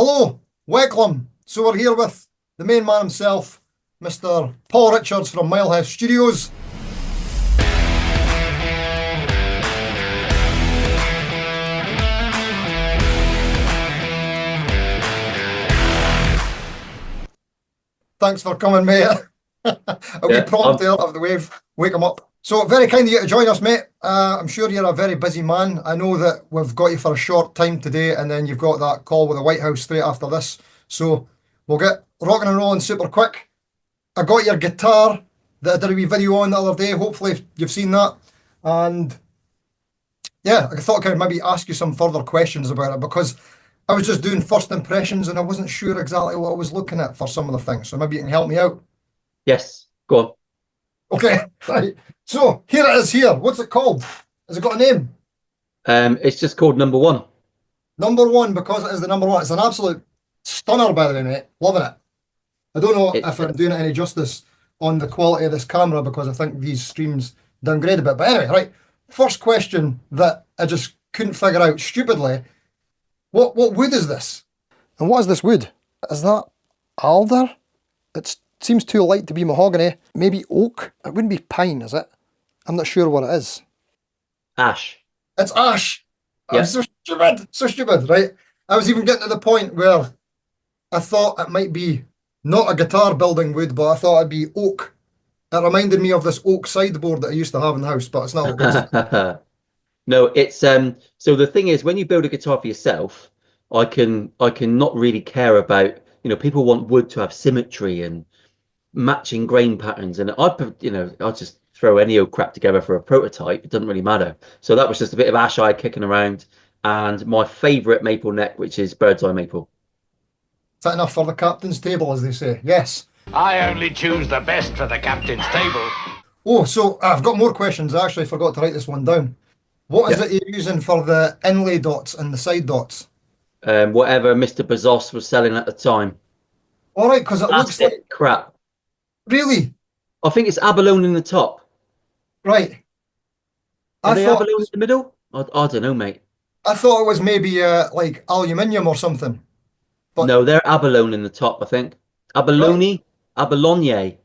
Hello, welcome. So we're here with the main man himself, Mr. Paul Richards from Milehousestudios. Thanks for coming, mate. A wee prompt there of the wave. Wake him up. So very kind of you to join us, mate. I'm sure you're a very busy man. I know that we've got you for a short time today, and then you've got that call with the White House straight after this. So we'll get rocking and rolling super quick. I got your guitar that I did a wee video on the other day. Hopefully you've seen that. And yeah, I thought I'd maybe ask you some further questions about it because I was just doing first impressions and I wasn't sure exactly what I was looking at for some of the things. So maybe you can help me out. Yes, go on. Okay, right. So here it is here. What's it called? Has it got a name? It's just called Number One. Number One, because it is the number one. It's an absolute stunner, by the way, mate. Loving it. I don't know if I'm doing it any justice on the quality of this camera because I think these streams downgrade a bit. But anyway, right. First question that I just couldn't figure out stupidly. What wood is this? And what is this wood? Is that alder? It seems too light to be mahogany. Maybe oak? It wouldn't be pine, is it? I'm not sure what it is. Ash. It's ash. Yeah. I'm so stupid, right? I was even getting to the point where I thought it might be not a guitar building wood, but I thought it'd be oak. It reminded me of this oak sideboard that I used to have in the house, but it's not. No, it's so the thing is, when you build a guitar for yourself, I can not really care about, people want wood to have symmetry and matching grain patterns, and I'll just throw any old crap together for a prototype. It doesn't really matter. So that was just a bit of ash eye kicking around, and my favorite maple neck, which is bird's eye maple. Is that enough for the captain's table, as they say? Yes. I only choose the best for the captain's table. Oh, so I've got more questions. I actually forgot to write this one down. What is it you're using for the inlay dots and the side dots? Whatever Mr. Bezos was selling at the time. All right, because it looks like crap. Really? I think it's abalone in the top. Right. Are they abalone in the middle? I don't know, mate. I thought it was maybe like aluminium or something. But no, they're abalone in the top, I think. Abalone? Right. Abalone.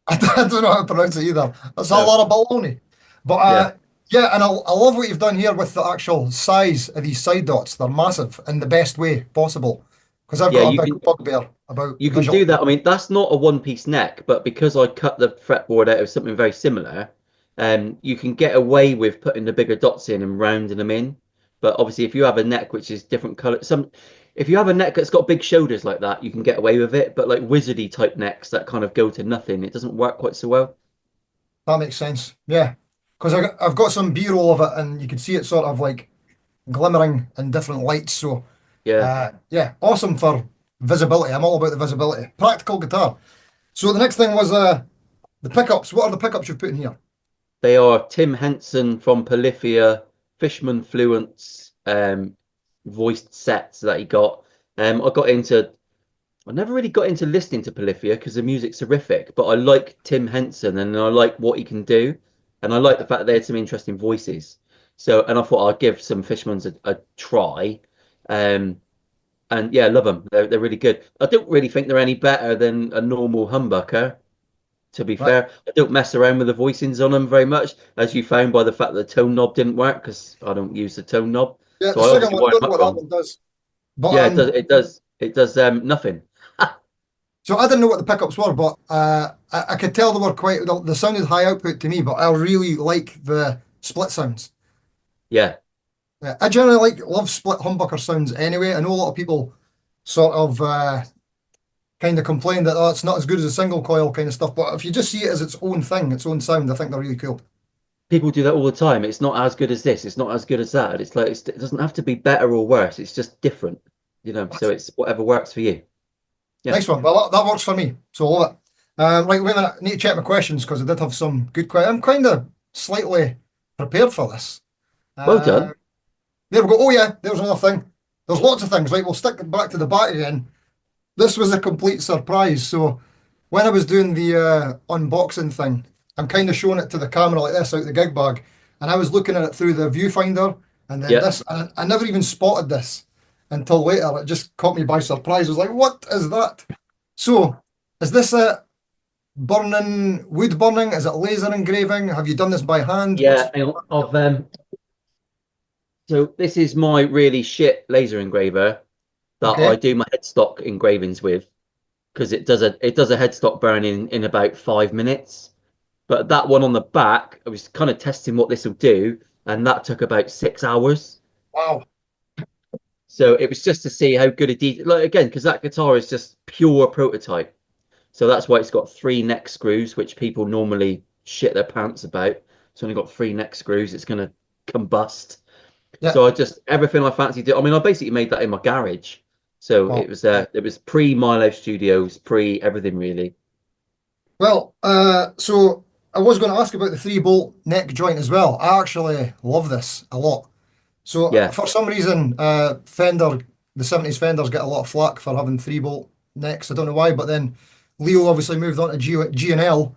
I don't know how to pronounce it either. That's a lot of baloney. But yeah, and I love what you've done here with the actual size of these side dots. They're massive in the best way possible. Because I've got a big bugbear about you can do that. I mean, that's not a one-piece neck, but because I cut the fretboard out of something very similar, you can get away with putting the bigger dots in and rounding them in. But obviously, if you have a neck which is different color, if you have a neck that's got big shoulders like that, you can get away with it. But like wizardy type necks that kind of go to nothing, it doesn't work quite so well. That makes sense. Yeah, because I've got some B-roll of it, and you can see it sort of like glimmering in different lights. So yeah, awesome for visibility. I'm all about the visibility. Practical guitar. So the next thing was the pickups. What are the pickups you've put in here? They are Tim Henson from Polyphia, Fishman Fluence, voiced sets that he got. I never really got into listening to Polyphia because the music's horrific, but I like Tim Henson and I like what he can do, and I like the fact that they had some interesting voices. So, and I thought I'd give some Fishmans a try. And yeah, I love them. They're really good. I don't really think they're any better than a normal humbucker. To be fair, I don't mess around with the voicings on them very much, as you found by the fact that the tone knob didn't work because I don't use the tone knob. Yeah, so the second one, don't know what that one does. But, yeah, it does nothing. So I didn't know what the pickups were, but I could tell they were quite. They sounded high output to me, but I really like the split sounds. Yeah. Yeah, I generally love split humbucker sounds anyway. I know a lot of people sort of kind of complain that it's not as good as a single coil kind of stuff, but if you just see it as its own thing, its own sound, I think they're really cool. People do that all the time. It's not as good as this. It's not as good as that. It's like it doesn't have to be better or worse. It's just different, So it's whatever works for you. Yeah. Nice one. Well, that works for me. So I love it. Right, wait a minute. I need to check my questions because I did have some good questions. I'm kind of slightly prepared for this. Well done. There we go. Oh yeah, there's another thing. There's lots of things. Right, we'll stick back to the back again. This was a complete surprise. So when I was doing the unboxing thing, I'm kind of showing it to the camera like this out the gig bag, and I was looking at it through the viewfinder, and then this, and I never even spotted this until later. It just caught me by surprise. I was like, what is that? So, is this a burning, wood burning? Is it laser engraving? Have you done this by hand? Yeah, so this is my really shit laser engraver that Okay. I do my headstock engravings with, because it does a headstock burn in about 5 minutes. But that one on the back, I was kind of testing what this will do, and that took about 6 hours. Wow. So it was just to see how good a detail, like again, because that guitar is just pure prototype. So that's why it's got 3 neck screws, which people normally shit their pants about. It's only got 3 neck screws. It's gonna combust. Yeah. So I just everything I fancied it. I mean, I basically made that in my garage. So Wow. it was pre Milehousestudios, pre everything really. Well, so I was going to ask about the 3-bolt neck joint as well. I actually love this a lot. So Yeah. for some reason, Fender, the 70s Fenders get a lot of flack for having 3-bolt necks. I don't know why, but then Leo obviously moved on to G&L,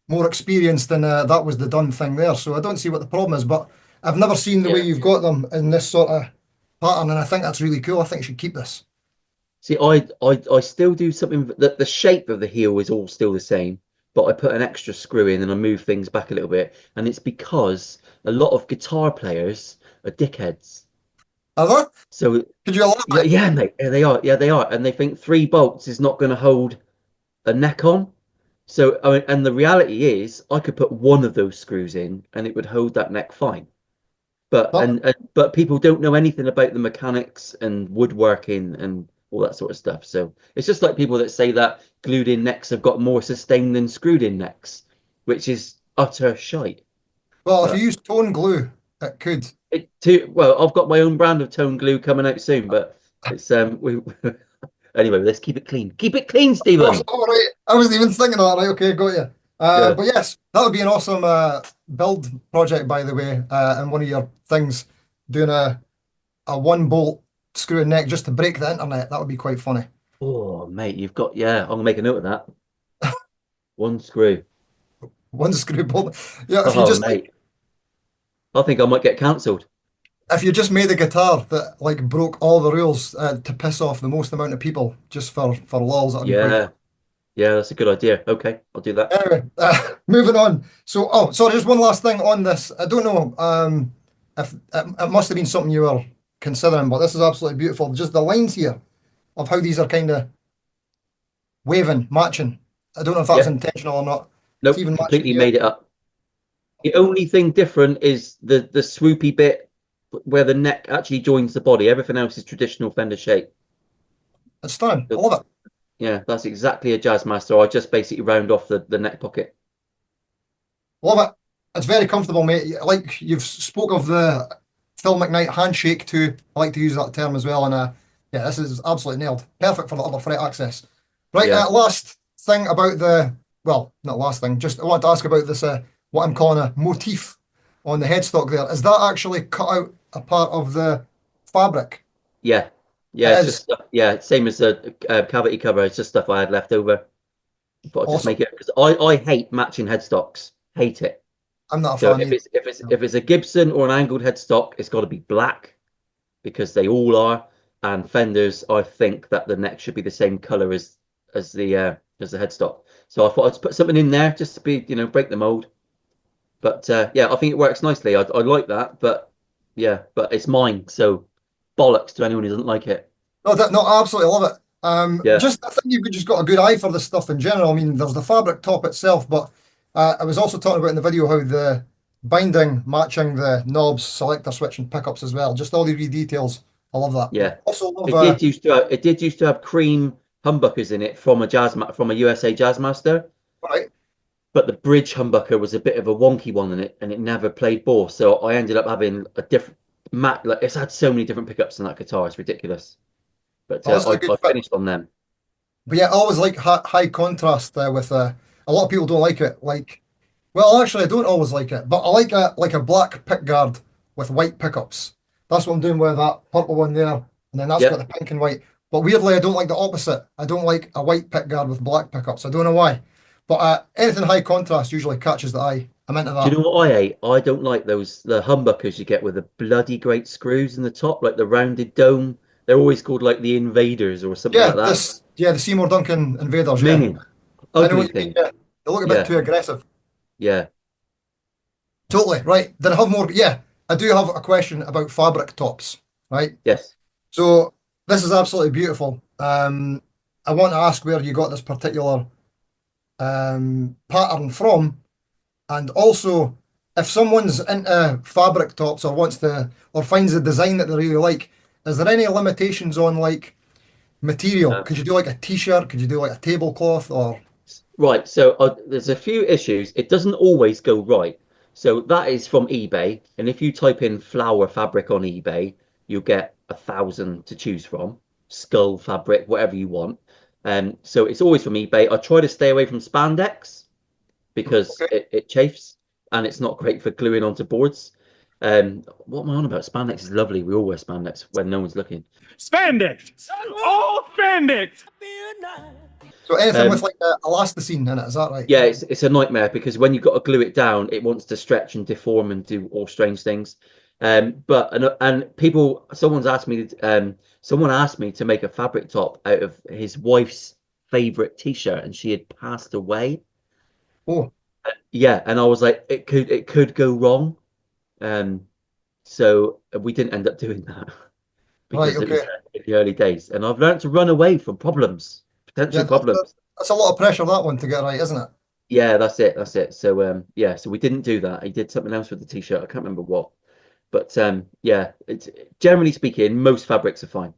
more experienced, and that was the done thing there. So I don't see what the problem is, but I've never seen the way Yeah. you've got them in this sort of pattern, and I think that's really cool. I think you should keep this. See, I still do something that the shape of the heel is all still the same, but I put an extra screw in and I move things back a little bit. And it's because a lot of guitar players are dickheads. Are there? So Could you elaborate? yeah, mate, yeah, they are. Yeah, they are. And they think 3 bolts is not going to hold a neck on. So I mean, and the reality is I could put one of those screws in and it would hold that neck fine. But But but people don't know anything about the mechanics and woodworking and all that sort of stuff. So it's just like people that say that glued in necks have got more sustain than screwed in necks, which is utter shite. well, if you But use tone glue, it could. it too well, I've got my own brand of tone glue coming out soon, but it's we anyway, let's keep it clean. Keep it clean, Stephen. All right. I wasn't even thinking of that. Right. Okay, got you. Yeah. But yes, that would be an awesome build project, by the way. And one of your things, doing a 1-bolt screw and neck just to break the internet. That would be quite funny. Oh, mate, you've got I'm gonna make a note of that. One screw. One screw bolt. Yeah, Oh, mate. I think I might get cancelled. if you just made a guitar that like broke all the rules to piss off the most amount of people just for lols, that'd be quite Yeah. fun. Yeah, that's a good idea. Okay, I'll do that. Anyway, moving on. So, oh, sorry, just one last thing on this. I don't know if it must have been something you were considering, but this is absolutely beautiful. Just the lines here of how these are kind of waving, matching. I don't know if that's Yeah. intentional or not. Nope, It's even matching completely here. made it up. The only thing different is the swoopy bit where the neck actually joins the body. Everything else is traditional Fender shape. It's stunning. I love it. Yeah, that's exactly a Jazzmaster. I just basically round off the neck pocket. Love it. It's very comfortable, mate. Like you've spoke of the Phil McKnight handshake too. I like to use that term as well. And yeah, this is absolutely nailed. Perfect for the upper fret access. Right, Yeah. last thing about well, not last thing, just I want to ask about this, what I'm calling a motif on the headstock there. Is that actually cut out a part of the fabric? Yeah, yeah, It it's is. just stuff. Yeah, same as a cavity cover. It's just stuff I had left over. But I'll just Awesome. make it because I hate matching headstocks. Hate it. I'm not a So fan either. if it's a Gibson or an angled headstock, it's got to be black because they all are. And Fenders, I think that the neck should be the same color as the headstock. So I thought I'd put something in there just to be, break the mold. But yeah, I think it works nicely. I like that, but yeah, but it's mine, so bollocks to anyone who doesn't like it. No, no, I absolutely love it. Yeah, Just I think you've just got a good eye for this stuff in general. I mean, there's the fabric top itself, but I was also talking about in the video how the binding matching the knobs, selector switch, and pickups as well. Just all these wee details. I love that. yeah. Also love It did used to have cream humbuckers in it from a USA Jazzmaster, right. but the bridge humbucker was a bit of a wonky one in it, and it never played ball. So I ended up having a different like it's had so many different pickups in that guitar. It's ridiculous. But Oh, that's a good I fit. finished on them. But yeah, I always like high contrast with a lot of people don't like it. Like, well, actually, I don't always like it, but I like a black pick guard with white pickups. That's what I'm doing with that purple one there, and then that's got Yep. the pink and white. But weirdly, I don't like the opposite. I don't like a white pick guard with black pickups. I don't know why. But anything high contrast usually catches the eye. I'm into Do you that. know what I hate? I don't like the humbuckers you get with the bloody great screws in the top, like the rounded dome. They're always called like the Invaders or something like that. The Seymour Duncan Invaders. Minging. Yeah, I know Ugly what you mean. thing. Yeah, they look a bit too aggressive. Yeah. Totally right. Then I have more. Yeah, I do have a question about fabric tops. Right. Yes. So this is absolutely beautiful. I want to ask where you got this particular pattern from, and also if someone's into fabric tops or wants to or finds a design that they really like, is there any limitations on like material? Could you do like a t-shirt? Could you do like a tablecloth or? Right, so there's a few issues. It doesn't always go right. So that is from eBay, and if you type in flower fabric on eBay, you'll get 1,000 to choose from. Skull fabric, whatever you want. So it's always from eBay. I try to stay away from spandex because it chafes and it's not great for gluing onto boards. What am I on about? Spandex is lovely. We all wear spandex when no one's looking. Spandex! All spandex! So anything with like elasticine in it, is that right? Yeah, it's a nightmare because when you've got to glue it down, it wants to stretch and deform and do all strange things. But people, someone asked me to make a fabric top out of his wife's favorite t-shirt, and she had passed away. Oh, yeah, and I was like, it could go wrong. So we didn't end up doing that because it was in the early days, and I've learned to run away from problems, potential problems. That's a lot of pressure, that one, to get right, isn't it? Yeah, that's it. So yeah, so we didn't do that. He did something else with the t-shirt. I can't remember what. But yeah, it's generally speaking, most fabrics are fine.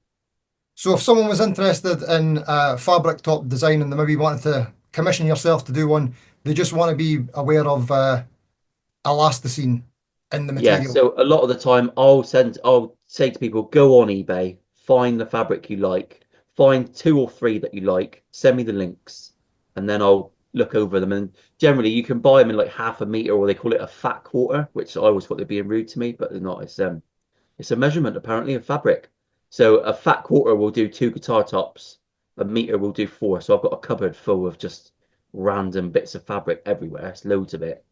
So if someone was interested in fabric top design and they maybe wanted to commission yourself to do one, they just want to be aware of elasticine in the material. Yeah, so a lot of the time I'll say to people, go on eBay, find the fabric you like, find 2 or 3 that you like, send me the links, and then I'll look over them. And generally you can buy them in like half a meter, or they call it a fat quarter, which I always thought they're being rude to me, but they're not. It's a measurement apparently of fabric. So a fat quarter will do 2 guitar tops, a meter will do 4. So I've got a cupboard full of just random bits of fabric everywhere. It's loads of it.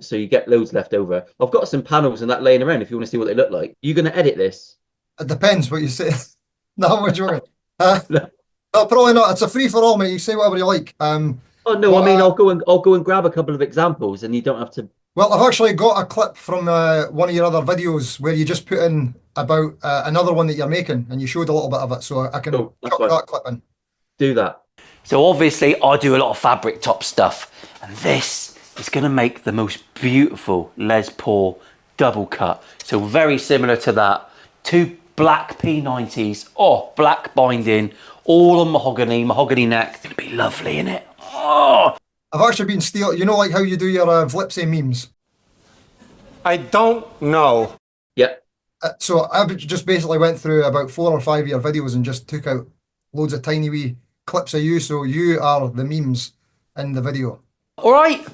So you get loads left over. I've got some panels and that laying around if you want to see what they look like. You're going to edit this? It depends what you say. No, what you want? No, probably not. It's a free for all, mate. You say whatever you like. Oh no, I mean I'll go and grab a couple of examples, and you don't have to. Well, I've actually got a clip from one of your other videos where you just put in about another one that you're making, and you showed a little bit of it, so I can chuck that clip in. Do that. So obviously I do a lot of fabric top stuff, and this is going to make the most beautiful Les Paul double cut. So very similar to that. 2 black P90s, black binding, all on mahogany neck. It's going to be lovely, isn't it? Oh! I've actually been stealing, you know, like how you do your Vlipsy memes? I don't know. Yeah. So I just basically went through about 4 or 5 of your videos and just took out loads of tiny wee clips of you, so you are the memes in the video. All right.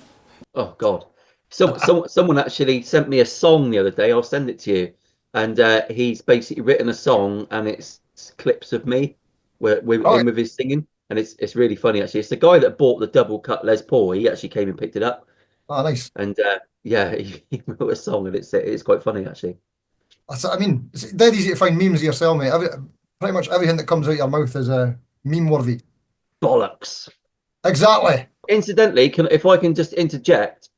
Oh God. Someone actually sent me a song the other day. I'll send it to you. And he's basically written a song, and it's clips of me with his singing. And it's really funny, actually. It's the guy that bought the double cut Les Paul. He actually came and picked it up. Oh, nice. And yeah, he wrote a song, and it's quite funny, actually. I mean, it's dead easy to find memes of yourself, mate. Pretty much everything that comes out your mouth is meme worthy. Bollocks. Exactly. Incidentally, if I can just interject,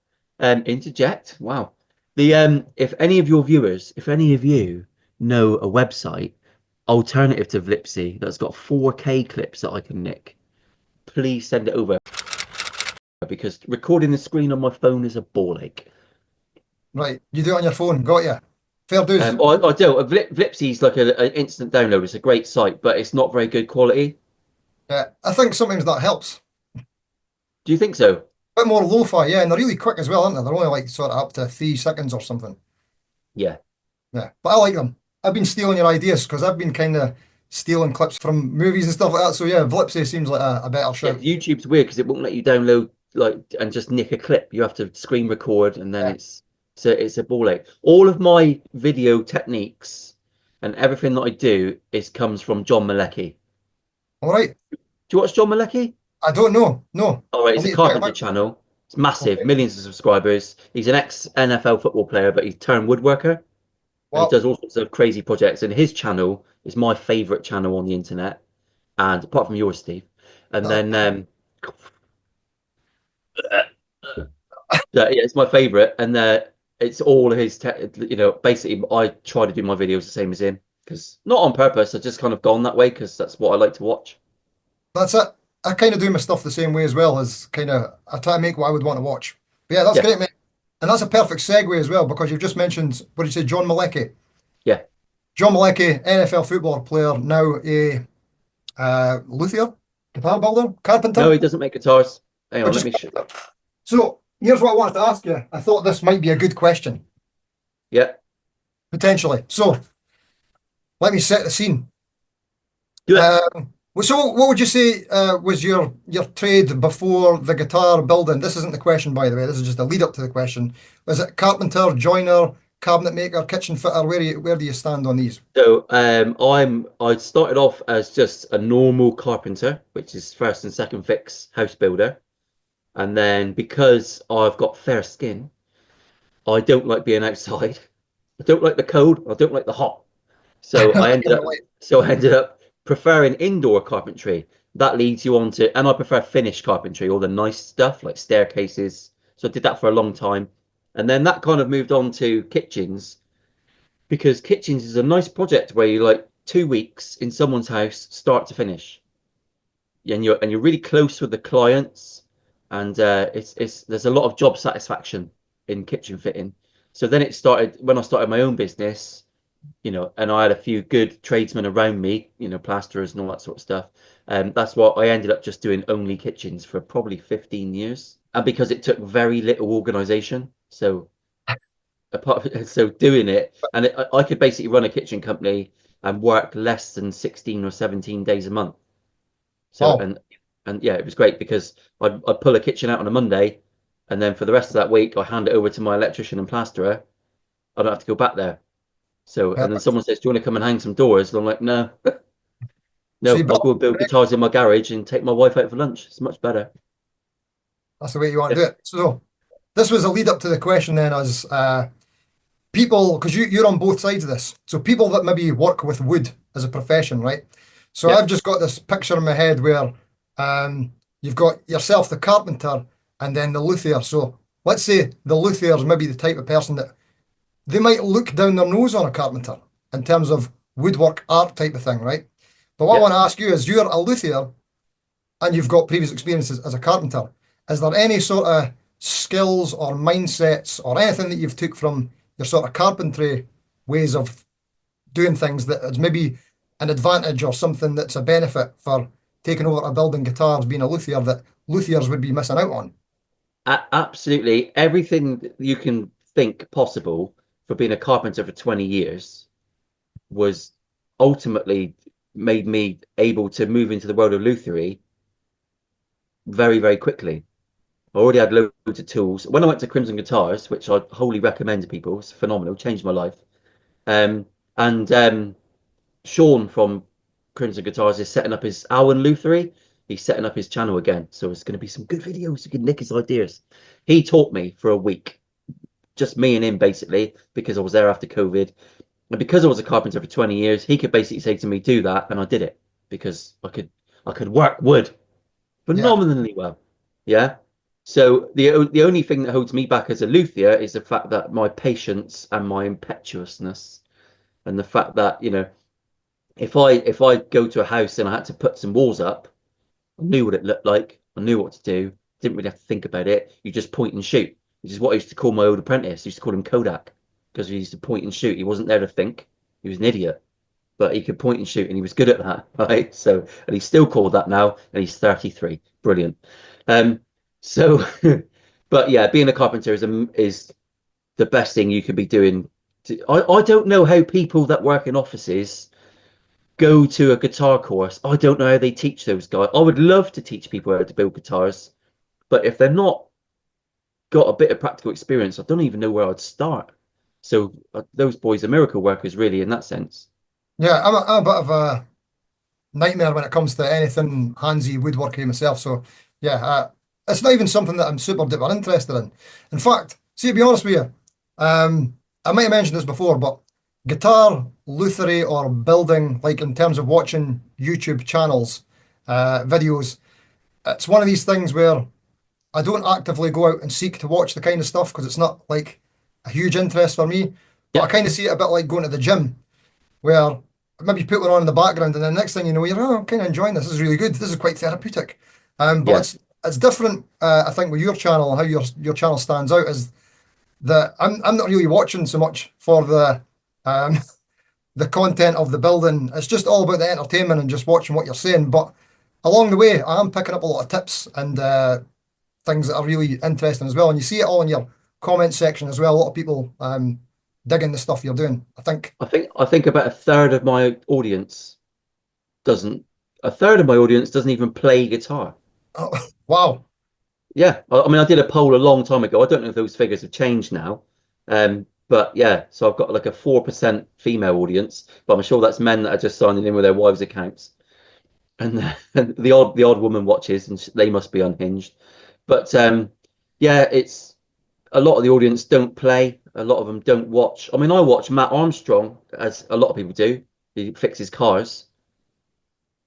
wow. If any of your viewers, if any of you know a website alternative to Vlipsy that's got 4K clips that I can nick, please send it over, because recording the screen on my phone is a ball ache. Right, you do it on your phone, got you. Fair dues. I do. Vlipsy's like an instant download. It's a great site, but it's not very good quality. Yeah, I think sometimes that helps. Do you think so? A bit more lo-fi, yeah, and they're really quick as well, aren't they? They're only like sort of up to 3 seconds or something. Yeah. Yeah, but I like them. I've been stealing your ideas because I've been kind of stealing clips from movies and stuff like that. So yeah, Vlipsy seems like a better shout. Yeah, YouTube's weird because it won't let you download and just nick a clip. You have to screen record, and then it's a ball ache. All of my video techniques and everything that I do comes from John Malecki. All right. Do you watch John Malecki? I don't know. No. All right, it's a carpenter channel. It's massive, millions of subscribers. He's an ex-NFL football player, but he's turned woodworker. Wow. And he does all sorts of crazy projects, and his channel is my favourite channel on the internet, and apart from yours, Steve. And then yeah, it's my favourite, and it's all his. You know, basically, I try to do my videos the same as him because not on purpose. I just kind of gone that way because that's what I like to watch. That's it. I kind of do my stuff the same way as well, as kind of I try to make what I would want to watch. But yeah, that's Yeah. great, mate. And that's a perfect segue as well, because you've just mentioned, what did you say, John Malecki? Yeah. John Malecki, NFL football player, now a luthier, guitar builder, carpenter. No, he doesn't make guitars. Hang on, let me. So here's what I wanted to ask you. I thought this might be a good question, Yeah. potentially. So let me set the scene. Yeah. So what would you say was your trade before the guitar building? This isn't the question, by the way. This is just a lead up to the question. Was it carpenter, joiner, cabinet maker, kitchen fitter? Where do you stand on these? So I started off as just a normal carpenter, which is first and second fix house builder. And then because I've got fair skin, I don't like being outside. I don't like the cold. I don't like the hot. So I ended up preferring indoor carpentry. That leads you on to, and I prefer finished carpentry, all the nice stuff like staircases. So I did that for a long time. And then that kind of moved on to kitchens, because kitchens is a nice project where you like 2 weeks in someone's house, start to finish. And you're really close with the clients, and there's a lot of job satisfaction in kitchen fitting. So then it started when I started my own business, you know, and I had a few good tradesmen around me, you know, plasterers and all that sort of stuff. That's what I ended up just doing only kitchens for probably 15 years. And because it took very little organization, so doing it, and I could basically run a kitchen company and work less than 16 or 17 days a month. So and yeah, it was great because I'd pull a kitchen out on a Monday, and then for the rest of that week I hand it over to my electrician and plasterer. I don't have to go back there. So and then someone says, "Do you want to come and hang some doors?" And I'm like, "No, no, I'll go and build guitars in my garage and take my wife out for lunch. It's much better." That's the way you want to do it. So this was a lead up to the question then, as people, because you're on both sides of this. So people that maybe work with wood as a profession, right? So I've just got this picture in my head where you've got yourself, the carpenter, and then the luthier. So let's say the luthier is maybe the type of person that they might look down their nose on a carpenter in terms of woodwork art type of thing, right? But what I want to ask you is, you're a luthier and you've got previous experiences as a carpenter. Is there any sort of skills or mindsets or anything that you've took from your sort of carpentry ways of doing things that is maybe an advantage or something that's a benefit for taking over a building guitars, being a luthier, that luthiers would be missing out on? Absolutely. Everything you can think possible for being a carpenter for 20 years was ultimately made me able to move into the world of luthiery very, very quickly. I already had loads of tools. When I went to Crimson Guitars, which I wholly recommend to people, it's phenomenal, changed my life. And Sean from Crimson Guitars is setting up his Allen Luthiery. He's setting up his channel again. So it's going to be some good videos. You can nick his ideas. He taught me for a week, just me and him basically, because I was there after COVID. And because I was a carpenter for 20 years, he could basically say to me, do that. And I did it because I could work wood phenomenally well. Yeah. So the only thing that holds me back as a luthier is the fact that my patience and my impetuousness, and the fact that, you know, if I go to a house and I had to put some walls up, I knew what it looked like. I knew what to do. Didn't really have to think about it. You just point and shoot, which is what I used to call my old apprentice. I used to call him Kodak, because he used to point and shoot. He wasn't there to think. He was an idiot, but he could point and shoot, and he was good at that, right? So, and he's still called that now, and he's 33. Brilliant. So, but yeah, being a carpenter is the best thing you could be doing. I don't know how people that work in offices go to a guitar course. I don't know how they teach those guys. I would love to teach people how to build guitars, but if they're not got a bit of practical experience, I don't even know where I'd start. So those boys are miracle workers, really, in that sense. Yeah, I'm a bit of a nightmare when it comes to anything handsy woodworking myself. So yeah, it's not even something that I'm super duper interested in. In fact, see, to be honest with you, I might have mentioned this before, but guitar, luthiery, or building, like in terms of watching YouTube channels, videos, it's one of these things where I don't actively go out and seek to watch the kind of stuff because it's not like a huge interest for me. But I Yeah. kind of see it a bit like going to the gym, where maybe you put one on in the background, and then the next thing you know, you're, oh, I'm kind of enjoying this. This is really good. This is quite therapeutic. But Yeah. it's different. I think with your channel, how your channel stands out is that I'm not really watching so much for um the content of the building. It's just all about the entertainment and just watching what you're saying. But along the way, I am picking up a lot of tips and things that are really interesting as well. And you see it all in your comment section as well. A lot of people digging the stuff you're doing. I think about a third of my audience doesn't. A third of my audience doesn't even play guitar. Oh, wow. Yeah, I mean, I did a poll a long time ago. I don't know if those figures have changed now. But yeah, so I've got like a 4% female audience, but I'm sure that's men that are just signing in with their wives' accounts, and the odd woman watches, and they must be unhinged. But yeah, it's a lot of the audience don't play. A lot of them don't watch. I mean, I watch Matt Armstrong, as a lot of people do. He fixes cars.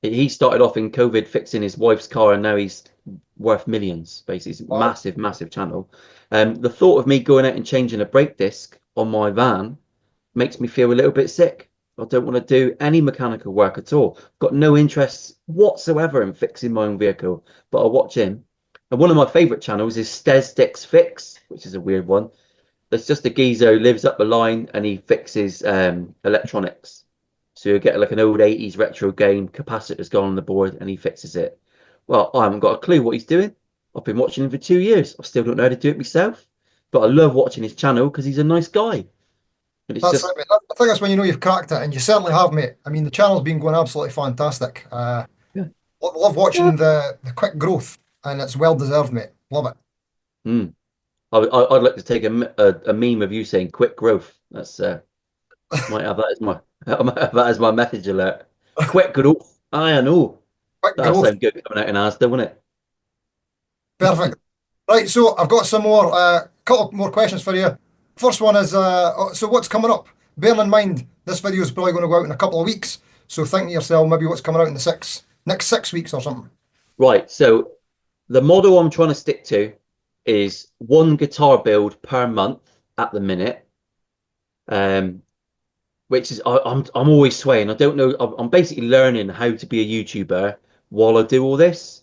He started off in COVID fixing his wife's car, and now he's worth millions. Basically, it's a Wow. massive, massive channel. The thought of me going out and changing a brake disc on my van makes me feel a little bit sick. I don't want to do any mechanical work at all. Got no interest whatsoever in fixing my own vehicle, but I watch him. And one of my favorite channels is Stez Fix, which is a weird one. There's just a geezer who lives up the line and he fixes electronics. So you get like an old 80s retro game, capacitor's gone on the board, and he fixes it. Well, I haven't got a clue what he's doing. I've been watching him for 2 years. I still don't know how to do it myself. But I love watching his channel because he's a nice guy. And it's That's just, it, mate. I think that's when you know you've cracked it, and you certainly have, mate. I mean, the channel's been going absolutely fantastic. yeah. Love watching the quick growth, and it's well deserved, mate. Love it. Mm. I'd like to take a meme of you saying quick growth. That's might have that as my I might have that as my message alert. Quick growth. I know. Quick That'll growth. sound good coming out in Asda, won't it? Perfect. Right, so I've got some more, couple more questions for you. First one is, so what's coming up? Bearing in mind, this video is probably going to go out in a couple of weeks. So think to yourself, maybe what's coming out in the next 6 weeks or something. Right. So the model I'm trying to stick to is one guitar build per month at the minute. Which is I'm always swaying. I don't know. I'm basically learning how to be a YouTuber while I do all this.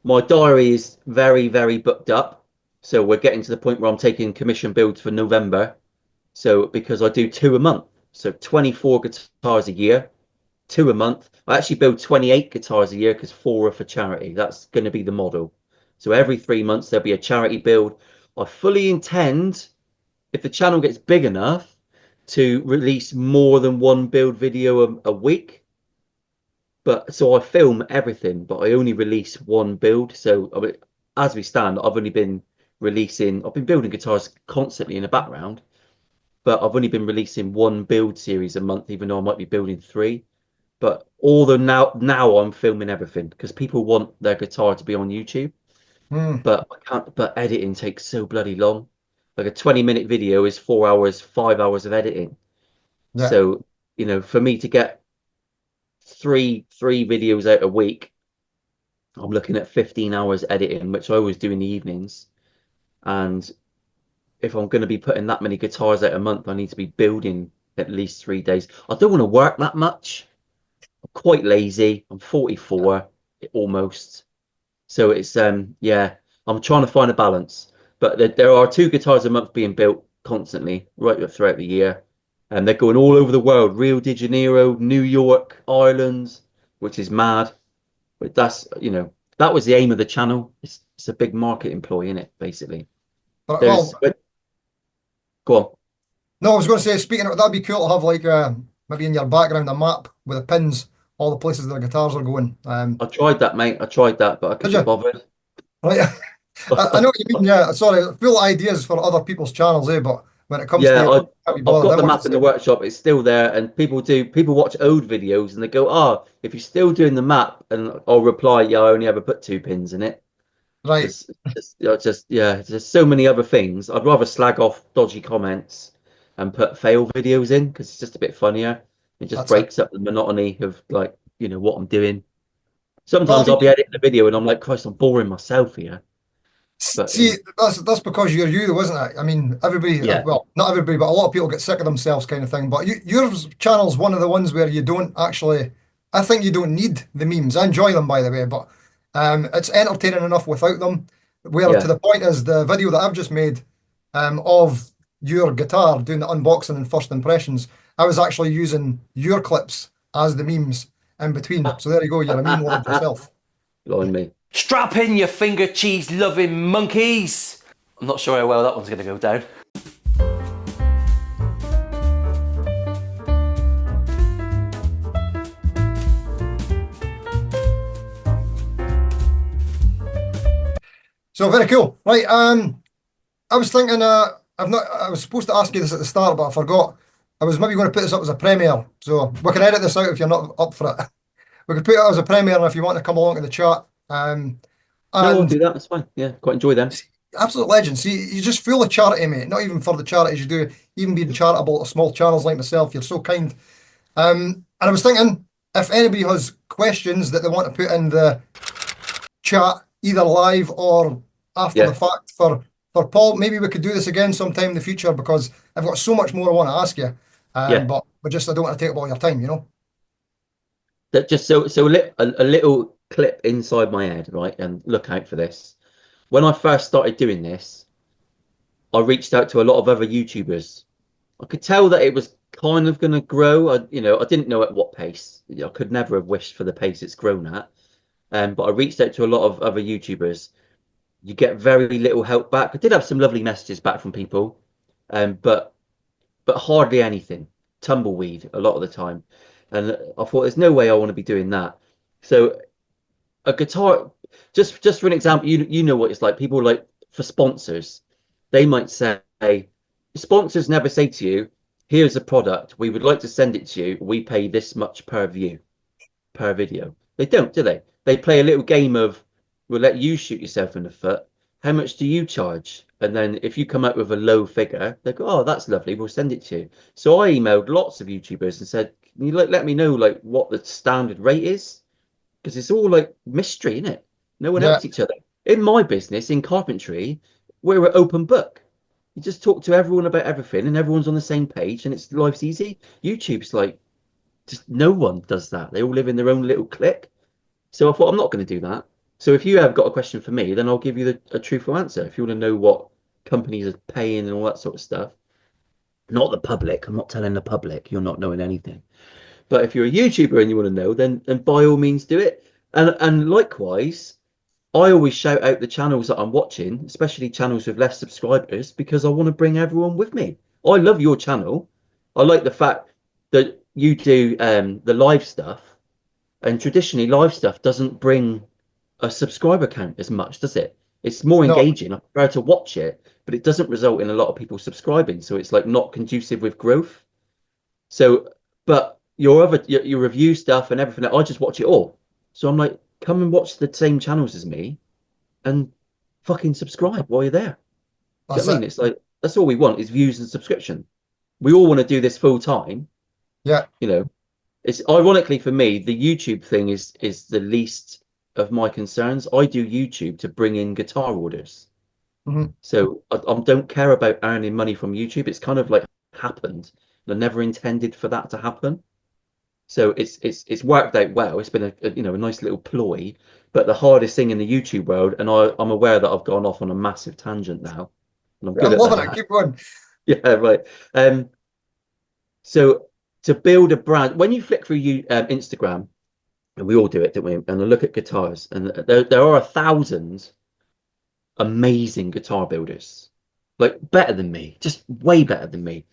My diary is very, very booked up. So we're getting to the point where I'm taking commission builds for November. So because I do 2 a month, so 24 guitars a year, 2 a month. I actually build 28 guitars a year because 4 are for charity. That's going to be the model. So every 3 months there'll be a charity build. I fully intend, if the channel gets big enough, to release more than one build video a week. But so I film everything, but I only release one build. So I mean, as we stand, I've been building guitars constantly in the background, but I've only been releasing one build series a month, even though I might be building 3. But now I'm filming everything because people want their guitar to be on YouTube. But I can't. But editing takes so bloody long. Like a 20-minute video is 4 hours, 5 hours of editing. Yeah. So, for me to get three videos out a week, I'm looking at 15 hours editing, which I always do in the evenings. And if I'm going to be putting that many guitars out a month, I need to be building at least 3 days. I don't want to work that much. I'm quite lazy. I'm 44 almost. So it's yeah, I'm trying to find a balance. But there are 2 guitars a month being built constantly right throughout the year. And they're going all over the world, Rio de Janeiro, New York, Ireland, which is mad. But that was the aim of the channel. It's a big marketing ploy, isn't it, basically? But, Go on. no, I was going to say, speaking of, that'd be cool to have like maybe in your background a map with the pins, all the places the guitars are going. I tried that, mate. I tried that, but I couldn't be bothered. Right. I know what you mean. Yeah, sorry, full ideas for other people's channels, but when it comes to Yeah, you, I've got the map in the workshop. It's still there, and people watch old videos and they go, "Ah, if you're still doing the map," and I'll reply, "Yeah, I only ever put 2 pins in it." Right. There's so many other things. I'd rather slag off dodgy comments and put fail videos in because it's just a bit funnier. It just breaks up the monotony of like, you know, what I'm doing. Sometimes I'll be editing a video and I'm like, Christ, I'm boring myself here. But, see, that's because you're you, though, isn't it? I mean, everybody, yeah, well, not everybody, but a lot of people get sick of themselves, kind of thing. But your channel's one of the ones where you don't actually. I think you don't need the memes. I enjoy them, by the way, but it's entertaining enough without them. Where Yeah. to the point is the video that I've just made of your guitar doing the unboxing and first impressions. I was actually using your clips as the memes in between. So there you go. You're a meme lord yourself. blowing me. Strap in your finger cheese loving monkeys. I'm not sure how well that one's going to go down. So very cool. Right, I was thinking I was supposed to ask you this at the start, but I forgot. I was maybe going to put this up as a premiere. So we can edit this out if you're not up for it. We could put it as a premiere, and if you want to come along to the chat. No, I'll do that. That's fine. Yeah, quite enjoy them. Absolute legend. See, you're just full of charity, mate. Not even for the charities you do, even being charitable to small channels like myself. You're so kind. And I was thinking, if anybody has questions that they want to put in the chat, either live or after the fact for Paul, maybe we could do this again sometime in the future because I've got so much more I want to ask you. But I don't want to take up all your time, you know. That just a little clip inside my head, right? And look out for this. When I first started doing this, I reached out to a lot of other YouTubers. I could tell that it was kind of going to grow. I didn't know at what pace. I could never have wished for the pace it's grown at. But I reached out to a lot of other YouTubers. You get very little help back. I did have some lovely messages back from people, but hardly anything. Tumbleweed a lot of the time. And I thought, there's no way I want to be doing that. So a guitar, just for an example, you know what it's like. People like for sponsors, they might say, sponsors never say to you, here's a product, we would like to send it to you, we pay this much per view, per video. They don't, do they? They play a little game of, we'll let you shoot yourself in the foot. How much do you charge? And then if you come up with a low figure, they go, oh, that's lovely, we'll send it to you. So I emailed lots of YouTubers and said, can you let me know like what the standard rate is? Because it's all like mystery, isn't it? No one helps each other. In my business, in carpentry, we're an open book. You just talk to everyone about everything and everyone's on the same page and it's life's easy. YouTube's like, just no one does that. They all live in their own little clique. So I thought, I'm not going to do that. So if you have got a question for me, then I'll give you a truthful answer. If you want to know what companies are paying and all that sort of stuff. Not the public. I'm not telling the public. You're not knowing anything. But if you're a YouTuber and you want to know, then by all means do it. And likewise, I always shout out the channels that I'm watching, especially channels with less subscribers, because I want to bring everyone with me. I love your channel. I like the fact that you do the live stuff. And traditionally, live stuff doesn't bring a subscriber count as much, does it? It's more engaging. I prefer to watch it, but it doesn't result in a lot of people subscribing. So it's like not conducive with growth. So, but your review stuff and everything, I just watch it all. So I'm like, come and watch the same channels as me and fucking subscribe while you're there. Do you know what I mean? It's like, that's all we want is views and subscription. We all want to do this full time. Yeah. You know, it's ironically for me, the YouTube thing is the least of my concerns. I do YouTube to bring in guitar orders. So I don't care about earning money from YouTube. It's kind of like happened. I never intended for that to happen. So it's worked out well. It's been a nice little ploy. But the hardest thing in the YouTube world, and I'm aware that I've gone off on a massive tangent now. And I'm loving it. Keep going. Yeah, right. So to build a brand, when you flick through Instagram, and we all do it, don't we? And I look at guitars, and there are 1,000 amazing guitar builders, like better than me, just way better than me.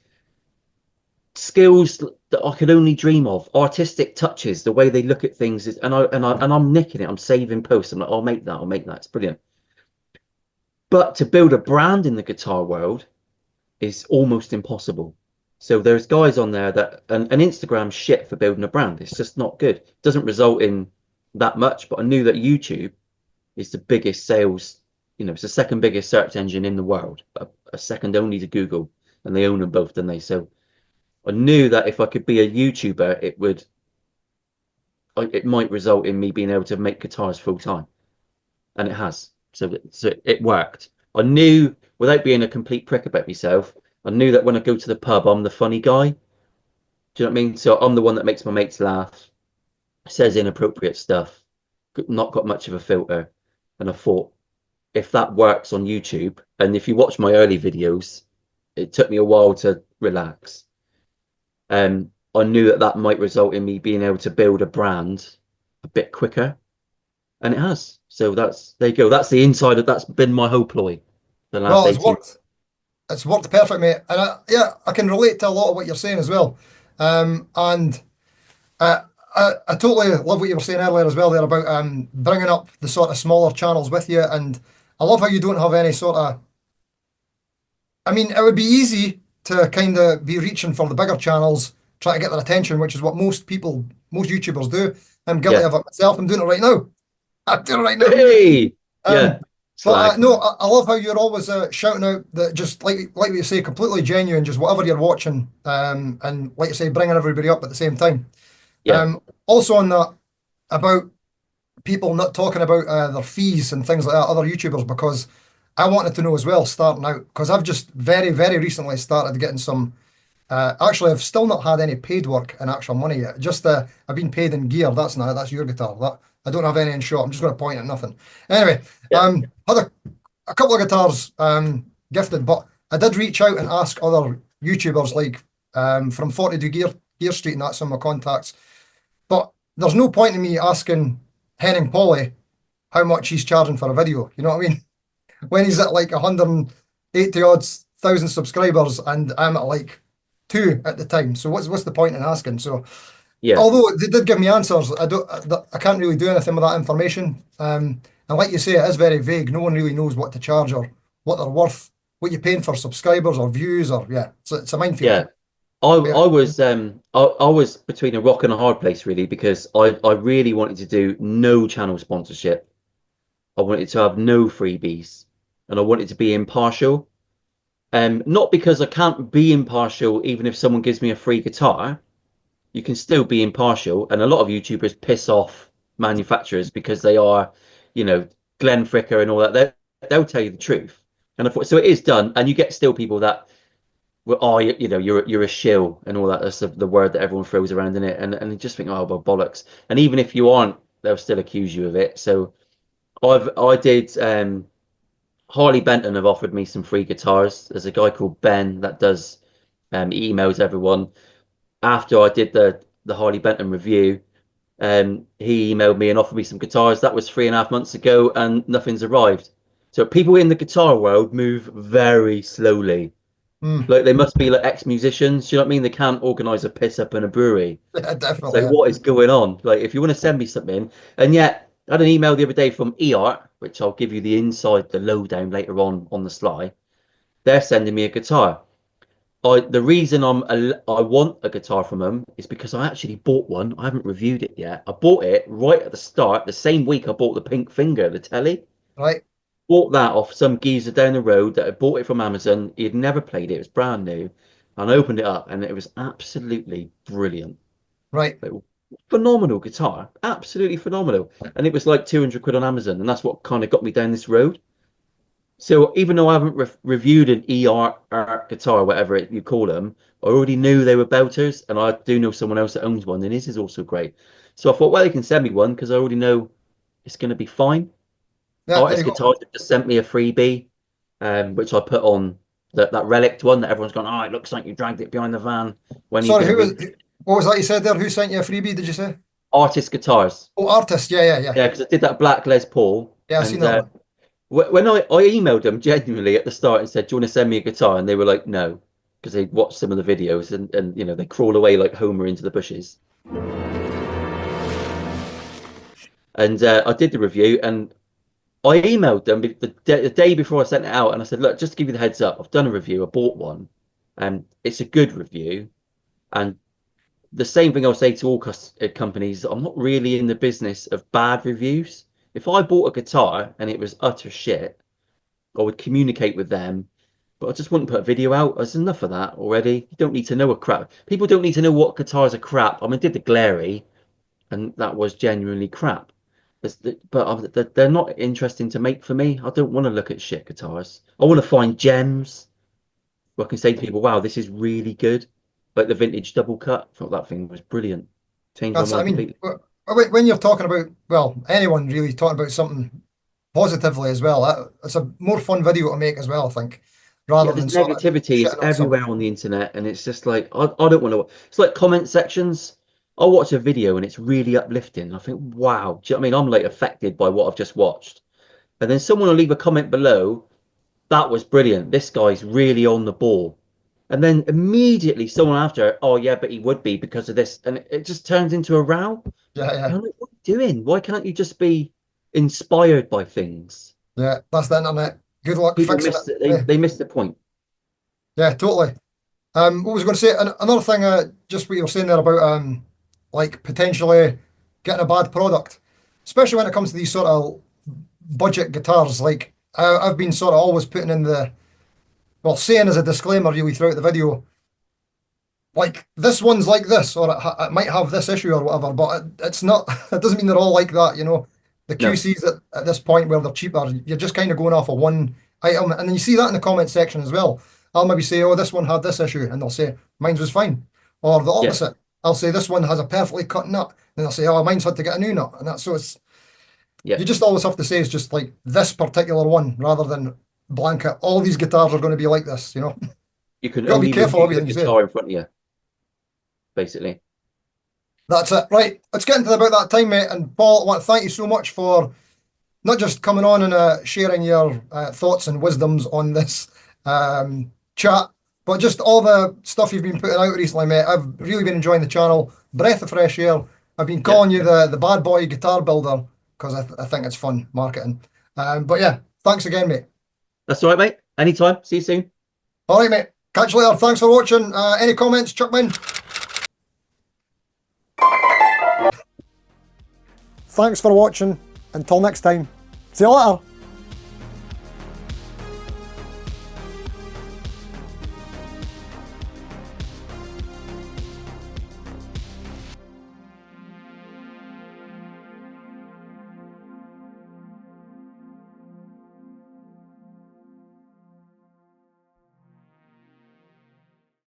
Skills that I could only dream of, artistic touches, the way they look at things, and I'm nicking it. I'm saving posts. I'm like, I'll make that. It's brilliant. But to build a brand in the guitar world is almost impossible. So there's guys on there that and Instagram's shit for building a brand. It's just not good. It doesn't result in that much. But I knew that YouTube is the biggest sales. It's the second biggest search engine in the world, a second only to Google. and they own them both, don't they? So I knew that if I could be a YouTuber, it might result in me being able to make guitars full time, and it has. So it worked. I knew, without being a complete prick about myself, I knew that when I go to the pub, I'm the funny guy. Do you know what I mean? So I'm the one that makes my mates laugh, says inappropriate stuff, not got much of a filter. And I thought, if that works on YouTube, and if you watch my early videos, it took me a while to relax. I knew that might result in me being able to build a brand a bit quicker, and it has. So there you go. That's the inside of that's been my whole ploy. The last Well, it's 18. worked. It's worked perfect, mate. And I can relate to a lot of what you're saying as well. And I totally love what you were saying earlier as well there about bringing up the sort of smaller channels with you. And I love how you don't have any sort of. I mean, it would be easy to kind of be reaching for the bigger channels, try to get their attention, which is what most YouTubers do. I'm guilty of it myself. I'm doing it right now. I'm doing it right now. Hey, yeah. But no, I love how you're always shouting out that, just like what you say, completely genuine, just whatever you're watching, and like you say, bringing everybody up at the same time. Yeah. Also on that, about people not talking about their fees and things like that, other YouTubers, because I wanted to know as well, starting out, because I've just very, very recently started getting some. Actually, I've still not had any paid work in actual money yet. Just I've been paid in gear. That's your guitar. That I don't have any in shot. I'm just going to point at nothing. Anyway, had a couple of guitars gifted, but I did reach out and ask other YouTubers like from 42 Gear Street, and that's some of my contacts. But there's no point in me asking Henning Polly how much he's charging for a video. You know what I mean? When he's at like 180 odd thousand subscribers, and I'm at like 2 at the time. So what's the point in asking? So Yeah. although they did give me answers, I can't really do anything with that information. And like you say, it is very vague. No one really knows what to charge or what they're worth, what you're paying for subscribers or views, or it's a minefield. Yeah. I was between a rock and a hard place, really, because I really wanted to do no channel sponsorship. I wanted to have no freebies, and I wanted to be impartial. Not because I can't be impartial, even if someone gives me a free guitar. You can still be impartial, and a lot of YouTubers piss off manufacturers because they are, Glenn Fricker and all that. They'll tell you the truth, and I thought, so it is done, and you get still people that, well, you're a shill and all that. That's the word that everyone throws around in it, and you just think, oh, well, bollocks. And even if you aren't, they'll still accuse you of it. So I did. Harley Benton have offered me some free guitars. There's a guy called Ben that does he emails everyone. After I did the Harley Benton review, he emailed me and offered me some guitars. That was 3.5 months ago, and nothing's arrived. So people in the guitar world move very slowly. Like they must be like ex-musicians. You know what I mean? They can't organise a piss up in a brewery. Yeah, definitely. So what is going on? Like, if you want to send me something, and yet I had an email the other day from eArt, which I'll give you the lowdown later on the sly. They're sending me a guitar. The reason I want a guitar from them is because I actually bought one. I haven't reviewed it yet. I bought it right at the start, the same week I bought the Pink Finger, the telly. Right. Bought that off some geezer down the road that had bought it from Amazon. He had never played it. It was brand new. And I opened it up, and it was absolutely brilliant. Right. Phenomenal guitar. Absolutely phenomenal. And it was like 200 quid on Amazon. And that's what kind of got me down this road. So even though I haven't reviewed an art guitar, whatever you call them, I already knew they were belters. And I do know someone else that owns one, and his is also great. So I thought, well, they can send me one because I already know it's going to be fine. Yeah, Artist Guitars just sent me a freebie, which I put on that relic one that everyone's gone, oh, it looks like you dragged it behind the van. Sorry, what was that you said there? Who sent you a freebie, did you say? Artist Guitars. Oh, Artist, yeah. Yeah, because I did that black Les Paul. Yeah, I've seen that one. When I emailed them genuinely at the start and said, do you want to send me a guitar? And they were like, no, because they watched some of the videos and they crawl away like Homer into the bushes. And I did the review, and I emailed them the day before I sent it out, and I said, look, just to give you the heads up, I've done a review, I bought one, and it's a good review. And the same thing I'll say to all companies, I'm not really in the business of bad reviews. If I bought a guitar and it was utter shit, I would communicate with them But I just wouldn't put a video out. There's enough of that already. You don't need to know a crap. People don't need to know what guitars are crap. I mean, I did the Glary, and that was genuinely crap. But they're not interesting to make for me. I don't want to look at shit guitars. I want to find gems where I can say to people, wow, this is really good. Like the vintage double cut. I thought that thing was brilliant. Changed my That's, I mind mean, completely. when you're talking about, well, anyone really talking about something positively as well, it's a more fun video to make as well, I think, rather Yeah, than there's sort of negativity is shitting on everywhere something. on the internet, and it's just like I don't want to. It's like comment sections. I'll watch a video and it's really uplifting. I think, wow, do you know what I mean? I'm like affected by what I've just watched. And then someone will leave a comment below, that was brilliant. This guy's really on the ball. And then immediately someone after, oh yeah, but he would be because of this. And it just turns into a row. Yeah, And yeah, I'm like, what are you doing? Why can't you just be inspired by things? yeah. That's the internet. Good luck People fixing miss it. it. They miss the point. Yeah, totally. What was I going to say? Another thing, just what you were saying there about like potentially getting a bad product, especially when it comes to these sort of budget guitars. Like I've been sort of always putting in well, saying as a disclaimer really throughout the video, like this one's like this, or it might have this issue or whatever, but it's not. It doesn't mean they're all like that, you know. The No. QCs at this point where they're cheaper, you're just kind of going off of one item, and then you see that in the comment section as well. I'll maybe say, oh, this one had this issue, and they'll say mine was fine, or the Yeah. opposite. I'll say this one has a perfectly cut nut, and they'll say, oh, mine's had to get a new nut, and that's so it's. Yeah. You just always have to say it's just like this particular one, rather than blanket. All these guitars are going to be like this, you know. You can Got to be only careful review the everything you say. guitar in front of you, basically. That's it. Right. Let's get into about that time, mate. And Paul, I want to thank you so much for not just coming on and sharing your thoughts and wisdoms on this chat, but just all the stuff you've been putting out recently, mate. I've really been enjoying the channel. Breath of fresh air. I've been calling you the bad boy guitar builder because I think it's fun marketing. But yeah, thanks again, mate. That's all right, mate. Anytime. See you soon. All right, mate. Catch you later. Thanks for watching. Any comments, chuck them in. Thanks for watching. Until next time. See you later.